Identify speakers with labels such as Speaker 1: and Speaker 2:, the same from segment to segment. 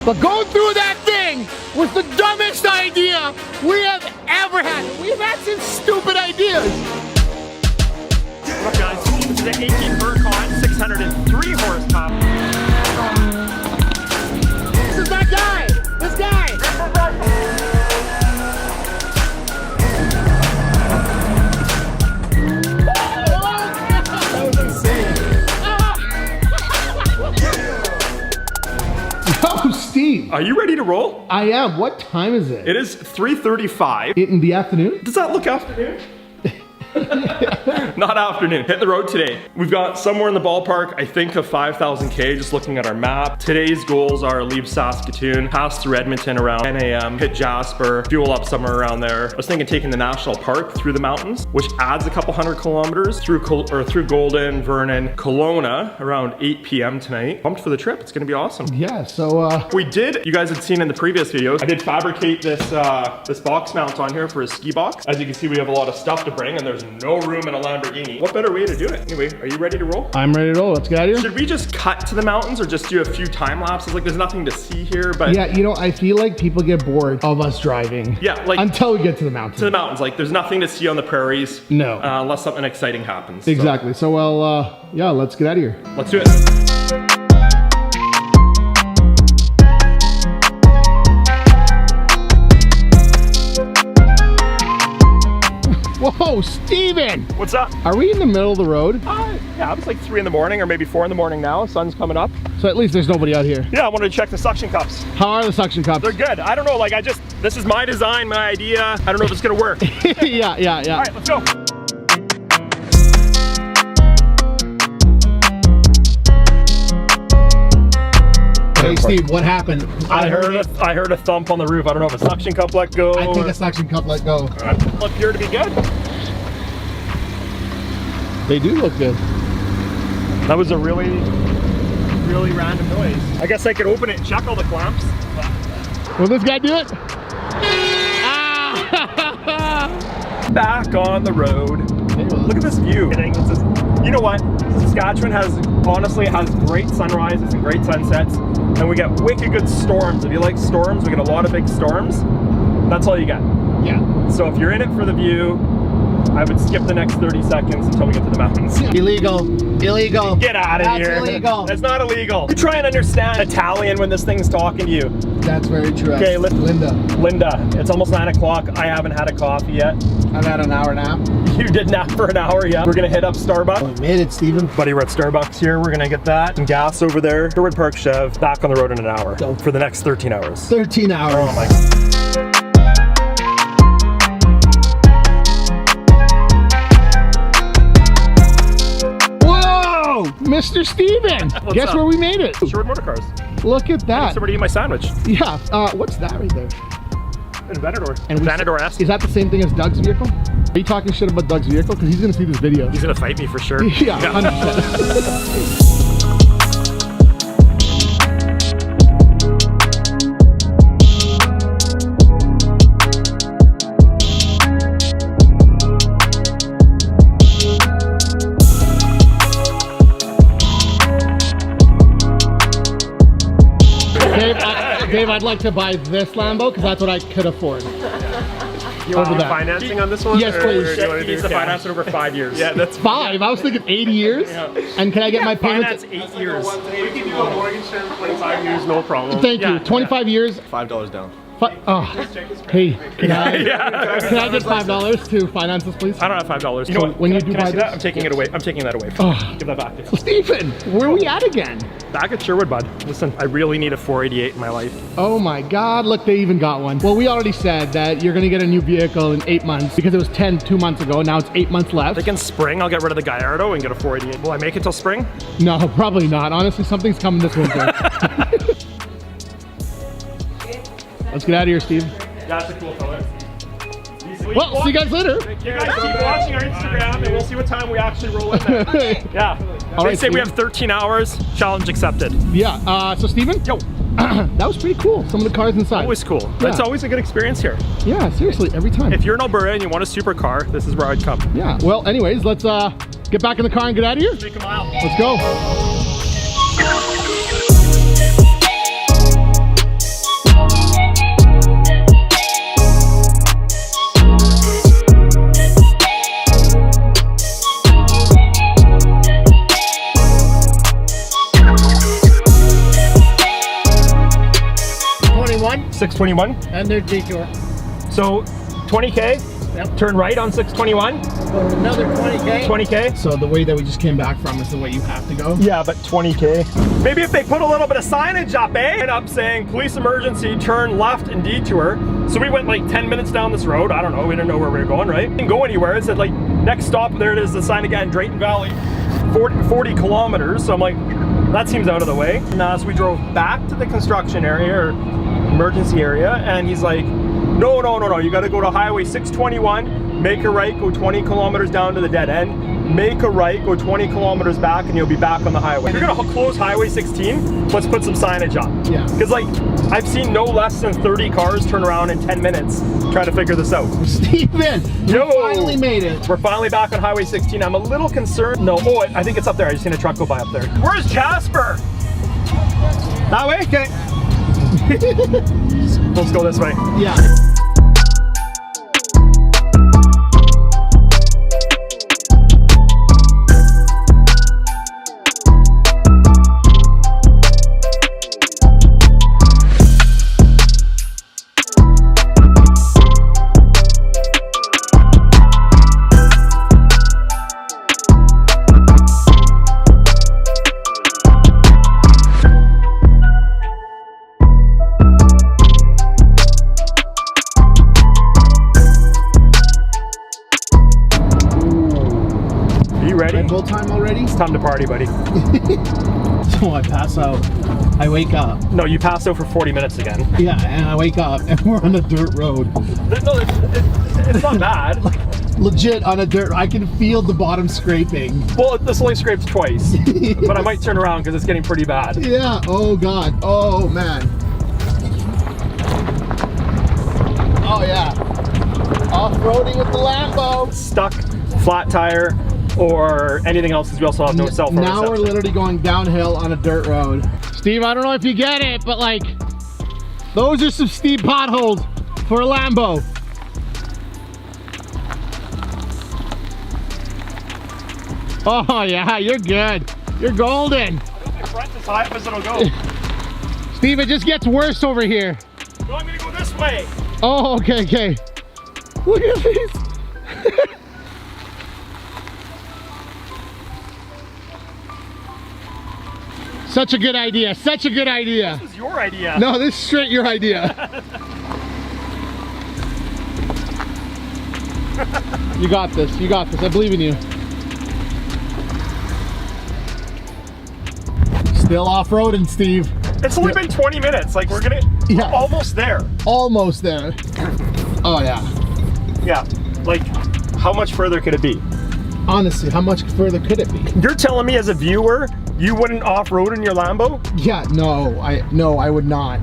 Speaker 1: But going through that thing was the dumbest idea we have ever had. We've had some stupid ideas.
Speaker 2: What up, guys? This is an 18 Huracan, 603 horsepower.
Speaker 1: This is that guy. This guy. That was insane. Oh, Steve.
Speaker 2: Are you ready to roll?
Speaker 1: I am. What time is it?
Speaker 2: It is 3:35.
Speaker 1: In the afternoon?
Speaker 2: Does that look afternoon? Not afternoon. Hit the road today. We've got somewhere in the ballpark, I think, of 5,000K, just looking at our map. Today's goals are leave Saskatoon, pass through Edmonton around 10 a.m., hit Jasper, fuel up somewhere around there. I was thinking taking the national park through the mountains, which adds a couple hundred kilometers through Golden, Vernon, Kelowna around 8 p.m. tonight. Pumped for the trip. It's gonna be awesome.
Speaker 1: Yeah, so
Speaker 2: You guys had seen in the previous videos, I did fabricate this this box mount on here for a ski box. As you can see, we have a lot of stuff to bring and there's no room in a Lamborghini. What better way to do it? Anyway, are you ready to roll?
Speaker 1: I'm ready to roll. Let's get out of here.
Speaker 2: Should we just cut to the mountains or just do a few time lapses? Like, there's nothing to see here, but
Speaker 1: Yeah, you know, I feel like people get bored of us driving.
Speaker 2: Yeah, like
Speaker 1: until we get to the mountains.
Speaker 2: to the mountains. Like, there's nothing to see on the prairies.
Speaker 1: No.
Speaker 2: Unless something exciting happens.
Speaker 1: Exactly. So, well, yeah, let's get out of here.
Speaker 2: So, let's do it.
Speaker 1: Whoa, Steven!
Speaker 2: What's up?
Speaker 1: Are we in the middle of the road?
Speaker 2: Yeah, it's like 3 in the morning or maybe 4 in the morning now. Sun's coming up.
Speaker 1: So at least there's nobody out here.
Speaker 2: Yeah, I wanted to check the suction cups.
Speaker 1: How are the suction cups?
Speaker 2: They're good. I don't know, like this is my design, my idea. I don't know if it's gonna work.
Speaker 1: yeah.
Speaker 2: All right, let's go.
Speaker 1: Hey Steve, what happened?
Speaker 2: I heard a thump on the roof. I don't know if a suction cup let go.
Speaker 1: I think a suction cup let go.
Speaker 2: Appear to be good.
Speaker 1: They do look good.
Speaker 2: That was a really random noise. I guess I could open it and check all the clamps.
Speaker 1: Will this guy do it?
Speaker 2: Back on the road. Look at this view. You know what? Saskatchewan honestly has great sunrises and great sunsets, and we get wicked good storms. If you like storms, we get a lot of big storms. That's all you get.
Speaker 1: Yeah.
Speaker 2: So if you're in it for the view, I would skip the next 30 seconds until we get to the mountains.
Speaker 1: Illegal. Illegal.
Speaker 2: Get out of here.
Speaker 1: That's illegal.
Speaker 2: That's not illegal. You try and understand Italian when this thing's talking to you.
Speaker 1: That's very true.
Speaker 2: Okay,
Speaker 1: Linda.
Speaker 2: Linda, it's almost 9 o'clock. I haven't had a coffee yet.
Speaker 1: I've had an hour nap.
Speaker 2: You did nap for an hour, yeah. We're gonna hit up Starbucks.
Speaker 1: We made it, Steven.
Speaker 2: Buddy, we're at Starbucks here. We're gonna get that. Some gas over there. Sherwood Park Chev. Back on the road in an hour.
Speaker 1: Go.
Speaker 2: For the next 13 hours.
Speaker 1: 13 hours.
Speaker 2: Oh my.
Speaker 1: Whoa! Mr. Steven! Guess
Speaker 2: up?
Speaker 1: where we made it?
Speaker 2: Sherwood Motor Cars.
Speaker 1: Look at that.
Speaker 2: Somebody eat my sandwich.
Speaker 1: Yeah. What's that right there?
Speaker 2: An Aventador.
Speaker 1: And
Speaker 2: Aventador S.
Speaker 1: Is that the same thing as Doug's vehicle? Are you talking shit about Doug's vehicle? Because he's gonna see this video.
Speaker 2: He's gonna fight me for sure.
Speaker 1: Yeah, 100%. Dave, I'd like to buy this Lambo because that's what I could afford.
Speaker 3: You want to do financing on this one?
Speaker 1: Yes, please.
Speaker 3: Or do you want to
Speaker 2: He needs
Speaker 3: do
Speaker 2: to
Speaker 3: cash?
Speaker 2: finance it over 5 years.
Speaker 3: Yeah, that's
Speaker 1: 5? I was thinking 80 years.
Speaker 2: Yeah.
Speaker 1: And can I get my payments?
Speaker 2: Finance 8 years.
Speaker 3: We can do a mortgage term 25 years, no problem.
Speaker 1: Thank you.
Speaker 2: Yeah,
Speaker 1: 25 years.
Speaker 4: $5 down.
Speaker 1: Oh, hey, can I
Speaker 2: Yeah.
Speaker 1: can I get $5 to finance this, please?
Speaker 2: I don't have $5. You know what?
Speaker 1: when you
Speaker 2: Can
Speaker 1: do
Speaker 2: I
Speaker 1: buy
Speaker 2: see that?
Speaker 1: this-
Speaker 2: I'm taking it away. I'm taking that away.
Speaker 1: Oh.
Speaker 2: Give that back to you.
Speaker 1: Stephen, where are we at again?
Speaker 2: Back at Sherwood, bud. Listen, I really need a 488 in my life.
Speaker 1: Oh my God, look, they even got one. Well, we already said that you're gonna get a new vehicle in 8 months because it was 2 months ago. Now it's 8 months left.
Speaker 2: I think in spring, I'll get rid of the Gallardo and get a 488. Will I make it till spring?
Speaker 1: No, probably not. Honestly, something's coming this winter. Let's get out of here, Steve.
Speaker 2: That's a cool color.
Speaker 1: Well, see you guys later.
Speaker 2: You guys keep watching our Instagram and we'll see what time we actually roll in there. Yeah.
Speaker 1: All
Speaker 2: They
Speaker 1: right,
Speaker 2: say we
Speaker 1: Steven.
Speaker 2: have 13 hours. Challenge accepted.
Speaker 1: Yeah, so Steven,
Speaker 2: Yo,
Speaker 1: that was pretty cool. Some of the cars inside.
Speaker 2: always cool.
Speaker 1: Yeah.
Speaker 2: It's always a good experience here.
Speaker 1: Yeah, seriously, every time.
Speaker 2: If you're in Alberta and you want a supercar, this is where I'd come.
Speaker 1: Yeah, well, anyways, let's get back in the car and get out of here.
Speaker 2: Take a mile.
Speaker 1: Let's go. 621
Speaker 2: 621.
Speaker 1: and their detour.
Speaker 2: So 20K,
Speaker 1: Yep.
Speaker 2: turn right on 621,
Speaker 1: Another 20K.
Speaker 2: 20K.
Speaker 1: So the way that we just came back from is the way you have to go.
Speaker 2: Yeah, but 20K. Maybe if they put a little bit of signage up, eh? And up saying police emergency, turn left and detour. So we went like 10 minutes down this road. I don't know, we didn't know where we were going, right? Didn't go anywhere. It said like, next stop, there it is, the sign again, Drayton Valley, 40 kilometers. So I'm like, that seems out of the way. So we drove back to the construction area or emergency area, and he's like, no, you gotta go to Highway 621, make a right, go 20 kilometers down to the dead end, make a right, go 20 kilometers back, and you'll be back on the highway. If you're gonna close Highway 16, let's put some signage up.
Speaker 1: Yeah.
Speaker 2: Because like, I've seen no less than 30 cars turn around in 10 minutes trying to figure this out.
Speaker 1: Steven, you
Speaker 2: Yo.
Speaker 1: finally made it.
Speaker 2: We're finally back on Highway 16. I'm a little concerned. No, oh, I think it's up there. I just seen a truck go by up there. Where's Jasper? That way? Okay. Let's go this way.
Speaker 1: Yeah.
Speaker 2: Ready?
Speaker 1: Full time already?
Speaker 2: It's time to party, buddy.
Speaker 1: So I pass out. I wake up.
Speaker 2: No, you passed out for 40 minutes again.
Speaker 1: Yeah, and I wake up and we're on a dirt road.
Speaker 2: No, it's not bad.
Speaker 1: Legit on a dirt. I can feel the bottom scraping.
Speaker 2: Well, this only scrapes twice, but I might turn around because it's getting pretty bad.
Speaker 1: Yeah. Oh God. Oh man. Oh yeah. Off-roading with the Lambo.
Speaker 2: Stuck, flat tire, or anything else, because we also have no cell phone
Speaker 1: Now we're
Speaker 2: reception.
Speaker 1: literally going downhill on a dirt road. Steve, I don't know if you get it, but like, those are some steep potholes for a Lambo. Oh yeah, you're good. You're golden.
Speaker 2: I think my front is high up as it'll go.
Speaker 1: Steve, it just gets worse over here.
Speaker 2: No, I'm gonna go this way.
Speaker 1: Oh, okay, okay. Look at these. Such a good idea, such a good idea.
Speaker 2: This was your idea.
Speaker 1: No, this is straight your idea. You got this, I believe in you. Still off-roading, Steve.
Speaker 2: It's only been 20 minutes. Like, we're
Speaker 1: Yeah.
Speaker 2: almost there.
Speaker 1: Almost there. Oh yeah.
Speaker 2: Yeah. Like, how much further could it be?
Speaker 1: Honestly, how much further could it be?
Speaker 2: You're telling me as a viewer, you wouldn't off-road in your Lambo?
Speaker 1: Yeah, no, I would not.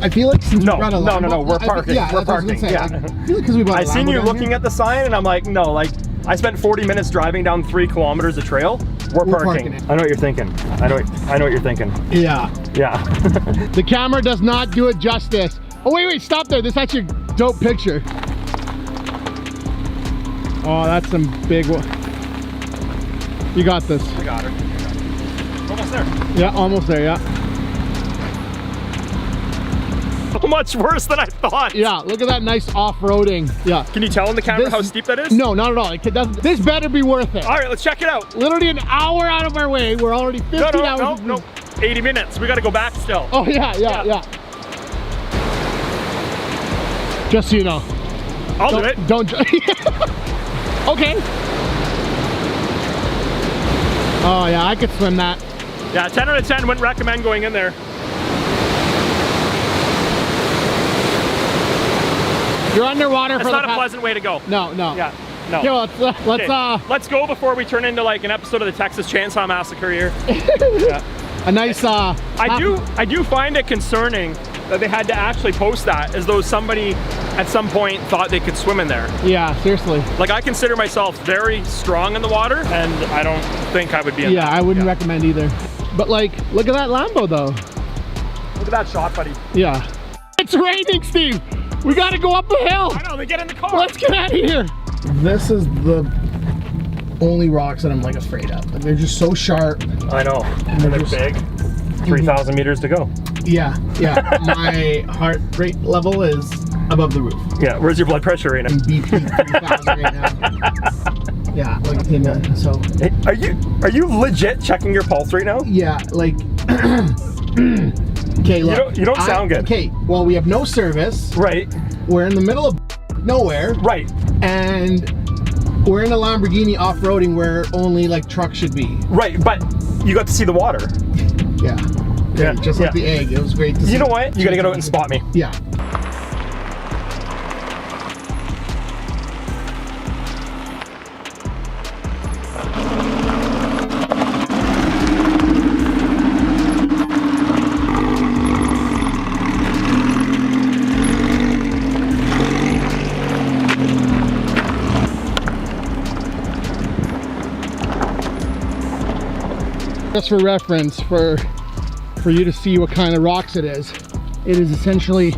Speaker 1: I feel like since
Speaker 2: No,
Speaker 1: we brought a
Speaker 2: no,
Speaker 1: Lambo,
Speaker 2: we're parking.
Speaker 1: Yeah,
Speaker 2: We're
Speaker 1: that's what I was gonna
Speaker 2: parking,
Speaker 1: say,
Speaker 2: yeah.
Speaker 1: like, I feel like 'cause we brought a
Speaker 2: I seen
Speaker 1: Lambo
Speaker 2: you
Speaker 1: down
Speaker 2: looking
Speaker 1: here.
Speaker 2: at the sign, and I'm like, no, like, I spent 40 minutes driving down 3 kilometers of trail. We're parking.
Speaker 1: it.
Speaker 2: I know what you're thinking. I know what you're thinking.
Speaker 1: Yeah.
Speaker 2: Yeah.
Speaker 1: The camera does not do it justice. Oh, wait, stop there. This is actually a dope picture. Oh, that's some big one. You got this.
Speaker 2: I got her. Almost there.
Speaker 1: Yeah, almost there, yeah.
Speaker 2: So much worse than I thought.
Speaker 1: Yeah, look at that nice off-roading. Yeah.
Speaker 2: Can you tell in the camera
Speaker 1: This-
Speaker 2: how steep that is?
Speaker 1: No, not at all. This better be worth it.
Speaker 2: All right, let's check it out.
Speaker 1: Literally an hour out of our way. We're already 15 hours.
Speaker 2: No. 80 minutes. We got to go back still.
Speaker 1: Oh, yeah. Just so you know.
Speaker 2: I'll do it.
Speaker 1: Don't. Okay. Oh, yeah, I could swim that.
Speaker 2: Yeah, 10 out of 10. Wouldn't recommend going in there.
Speaker 1: You're underwater
Speaker 2: It's
Speaker 1: for
Speaker 2: not
Speaker 1: the
Speaker 2: a pleasant way to go.
Speaker 1: No.
Speaker 2: Yeah, no.
Speaker 1: Okay, let's
Speaker 2: Okay, let's go before we turn into like an episode of the Texas Chainsaw Massacre here. Yeah.
Speaker 1: a nice
Speaker 2: I do find it concerning that they had to actually post that as though somebody at some point thought they could swim in there.
Speaker 1: Yeah, seriously.
Speaker 2: Like, I consider myself very strong in the water, and I don't think I would be in
Speaker 1: Yeah,
Speaker 2: that.
Speaker 1: I wouldn't recommend either. But like, look at that Lambo though.
Speaker 2: Look at that shot, buddy.
Speaker 1: Yeah. It's raining, Steve. We gotta go up the hill.
Speaker 2: I know, they get in the car.
Speaker 1: Let's get out of here. This is the only rocks that I'm like afraid of. Like, they're just so sharp.
Speaker 2: I know, and they're big. 3,000 meters to go.
Speaker 1: Yeah, yeah. My heart rate level is above the roof.
Speaker 2: Yeah, where's your blood pressure right now?
Speaker 1: BP 3,000 right now. Yeah, like, hey man, so.
Speaker 2: Hey, are you legit checking your pulse right now?
Speaker 1: Yeah, like, okay, look.
Speaker 2: You don't sound good.
Speaker 1: Okay, well, we have no service.
Speaker 2: Right.
Speaker 1: We're in the middle of nowhere.
Speaker 2: Right.
Speaker 1: And we're in a Lamborghini off-roading where only like trucks should be.
Speaker 2: Right, but you got to see the water.
Speaker 1: Yeah.
Speaker 2: Yeah.
Speaker 1: Just like the egg. It was great to see.
Speaker 2: You know what? You gotta get out and spot me.
Speaker 1: Yeah. Just for reference, for you to see what kind of rocks it is essentially,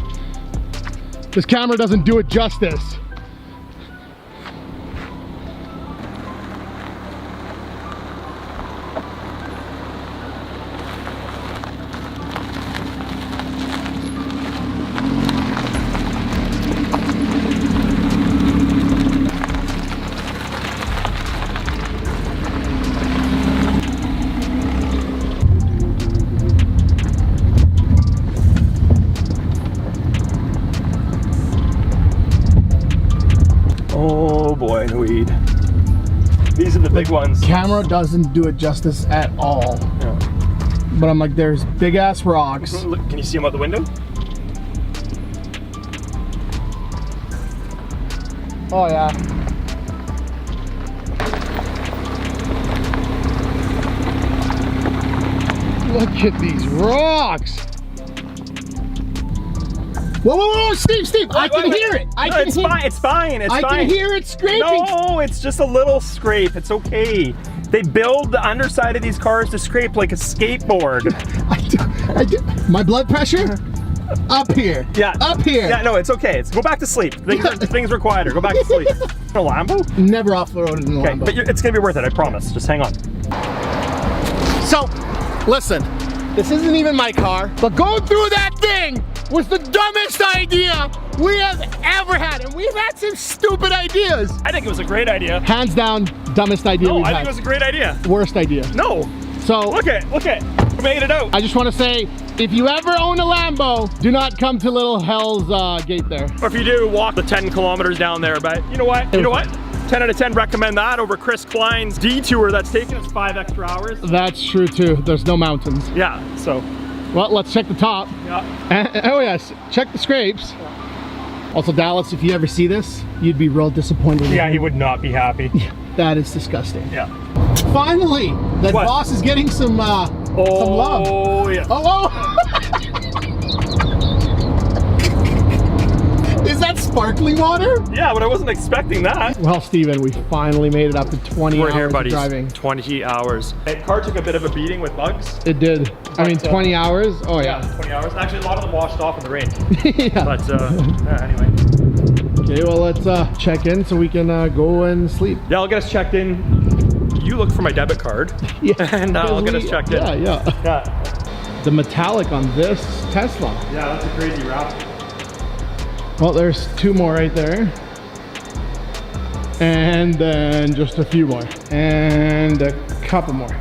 Speaker 1: this camera doesn't do it justice.
Speaker 2: Oh boy, the weed. These are the big ones.
Speaker 1: Camera doesn't do it justice at all.
Speaker 2: Yeah.
Speaker 1: But I'm like, there's big ass rocks.
Speaker 2: Look, can you see them out the window?
Speaker 1: Oh yeah. Look at these rocks. Whoa, whoa, whoa, Steve, I can hear it. I can hear it.
Speaker 2: It's fine.
Speaker 1: I can hear it scraping.
Speaker 2: No, it's just a little scrape. It's okay. They build the underside of these cars to scrape like a skateboard.
Speaker 1: My blood pressure? Up here.
Speaker 2: Yeah.
Speaker 1: Up here.
Speaker 2: Yeah, no, it's okay. Go back to sleep. Things are quieter. Go back to sleep. A Lambo?
Speaker 1: Never off-roaded in a Lambo.
Speaker 2: Okay, but it's gonna be worth it, I promise. Just hang on.
Speaker 1: So, listen, this isn't even my car, but going through that thing was the dumbest idea we have ever had, and we've had some stupid ideas.
Speaker 2: I think it was a great idea.
Speaker 1: Hands down, dumbest idea
Speaker 2: No,
Speaker 1: we've
Speaker 2: I
Speaker 1: had.
Speaker 2: think it was a great idea.
Speaker 1: Worst idea.
Speaker 2: No.
Speaker 1: So,
Speaker 2: Look it. We made it out.
Speaker 1: I just want to say, if you ever own a Lambo, do not come to Little Hell's gate there.
Speaker 2: Or if you do, walk the 10 kilometers down there, but you know what? 10 out of 10 recommend that over Chris Klein's detour that's taken us 5 extra hours.
Speaker 1: That's true too. There's no mountains.
Speaker 2: Yeah, so.
Speaker 1: Well, let's check the top.
Speaker 2: Yeah.
Speaker 1: Oh yes, check the scrapes. Also, Dallas, if you ever see this, you'd be real disappointed.
Speaker 2: Yeah, he would not be happy.
Speaker 1: That is disgusting.
Speaker 2: Yeah.
Speaker 1: Finally, that
Speaker 2: What?
Speaker 1: boss is getting some love.
Speaker 2: Oh, yeah.
Speaker 1: Oh, Is that sparkling water?
Speaker 2: Yeah, but I wasn't expecting that.
Speaker 1: Well, Steven, we finally made it after 20
Speaker 2: We're
Speaker 1: hours
Speaker 2: here,
Speaker 1: of
Speaker 2: buddies.
Speaker 1: driving.
Speaker 2: 20 hours. That car took a bit of a beating with bugs.
Speaker 1: It did. I mean, 20 hours? Oh, yeah.
Speaker 2: 20 hours. Actually, a lot of them washed off in the rain.
Speaker 1: Yeah.
Speaker 2: But, yeah, anyway.
Speaker 1: Okay, well, let's check in so we can go and sleep.
Speaker 2: Yeah, I'll get us checked in. You look for my debit card.
Speaker 1: Yeah.
Speaker 2: And I'll get us checked in.
Speaker 1: Yeah. The metallic on this Tesla.
Speaker 2: Yeah, that's a crazy wrap.
Speaker 1: Well, there's 2 more right there. And then just a few more. And a couple more.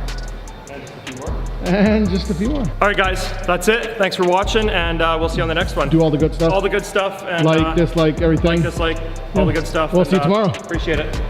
Speaker 2: And just a few more.
Speaker 1: And just a few more.
Speaker 2: All right, guys, that's it. Thanks for watching, and we'll see you on the next one.
Speaker 1: Do all the good stuff.
Speaker 2: All the good stuff. And,
Speaker 1: like, dislike, everything.
Speaker 2: Like, dislike, all the good stuff.
Speaker 1: We'll see you tomorrow.
Speaker 2: Appreciate it.